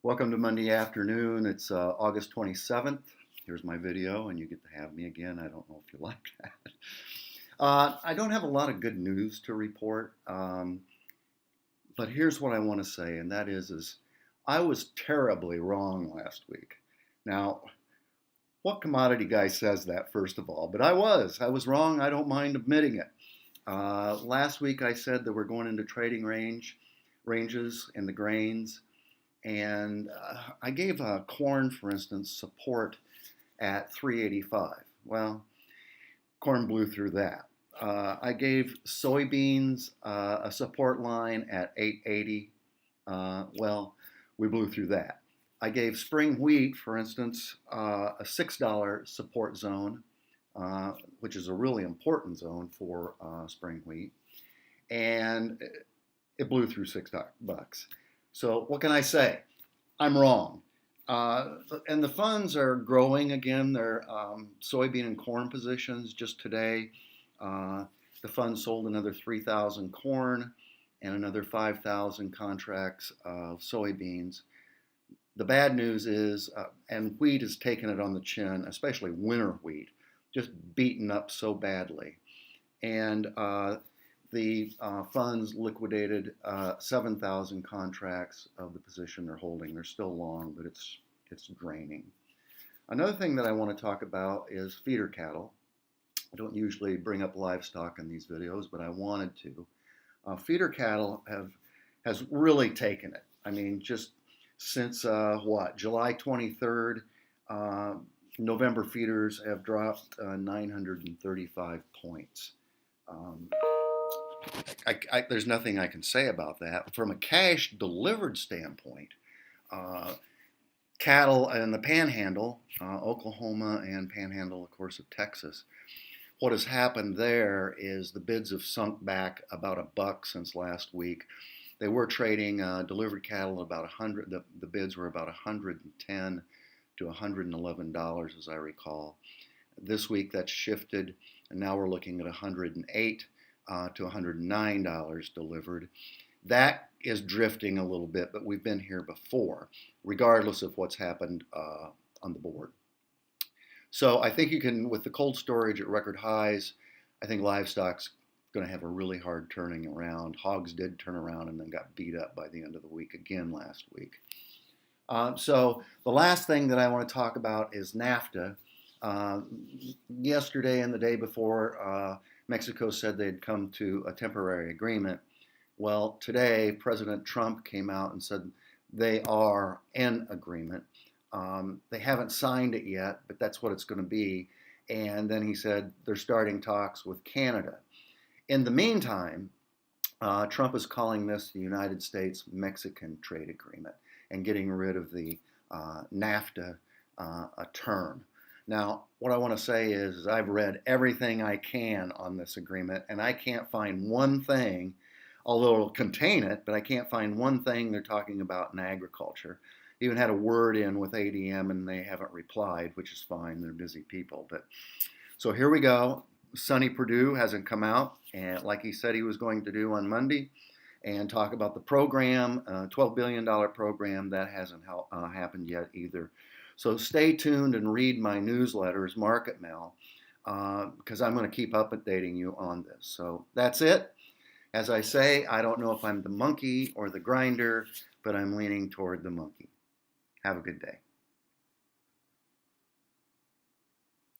Welcome to Monday afternoon. It's August 27th. Here's my video, and you get to have me again. I don't know if you like that. I don't have a lot of good news to report, but here's what I want to say, and that is I was terribly wrong last week. Now, what commodity guy says that, first of all? But I was wrong. I don't mind admitting it. Last week I said that we're going into trading ranges in the grains. And I gave corn, for instance, support at 385. Well, corn blew through that. I gave soybeans a support line at 880. Well, we blew through that. I gave spring wheat, for instance, a $6 support zone, which is a really important zone for spring wheat, and it blew through $6. So what can I say? I'm wrong. And the funds are growing again. Their soybean and corn positions just today. The fund sold another 3,000 corn and another 5,000 contracts of soybeans. The bad news is, and wheat has taken it on the chin, especially winter wheat, just beaten up so badly. And the funds liquidated 7,000 contracts of the position they're holding. They're still long, but it's draining. Another thing that I want to talk about is feeder cattle. I don't usually bring up livestock in these videos, but I wanted to. Feeder cattle has really taken it. I mean, just since July 23rd, November feeders have dropped 935 points. There's nothing I can say about that. From a cash delivered standpoint, cattle in the Panhandle, Oklahoma and Panhandle, of course, of Texas, what has happened there is the bids have sunk back about $1 since last week. They were trading delivered cattle about 100. The bids were about $110 to $111, as I recall. This week that's shifted, and now we're looking at $108 to $109 delivered. That is drifting a little bit, but we've been here before, regardless of what's happened on the board. So I think you can, with the cold storage at record highs, I think livestock's going to have a really hard turning around. Hogs did turn around and then got beat up by the end of the week again last week. So the last thing that I want to talk about is NAFTA. Yesterday and the day before, Mexico said they'd come to a temporary agreement. Well, today, President Trump came out and said they are in agreement. They haven't signed it yet, but that's what it's going to be. And then he said they're starting talks with Canada. In the meantime, Trump is calling this the United States-Mexican trade agreement and getting rid of the NAFTA term. Now, what I want to say is I've read everything I can on this agreement, and I can't find one thing, although it'll contain it, but I can't find one thing they're talking about in agriculture. Even had a word in with ADM, and they haven't replied, which is fine. They're busy people. But so here we go. Sonny Perdue hasn't come out, and like he said he was going to do on Monday, and talk about the program, $12 billion program. That hasn't happened yet either. So stay tuned and read my newsletters, Market Mail, because I'm going to keep updating you on this. So that's it. As I say, I don't know if I'm the monkey or the grinder, but I'm leaning toward the monkey. Have a good day.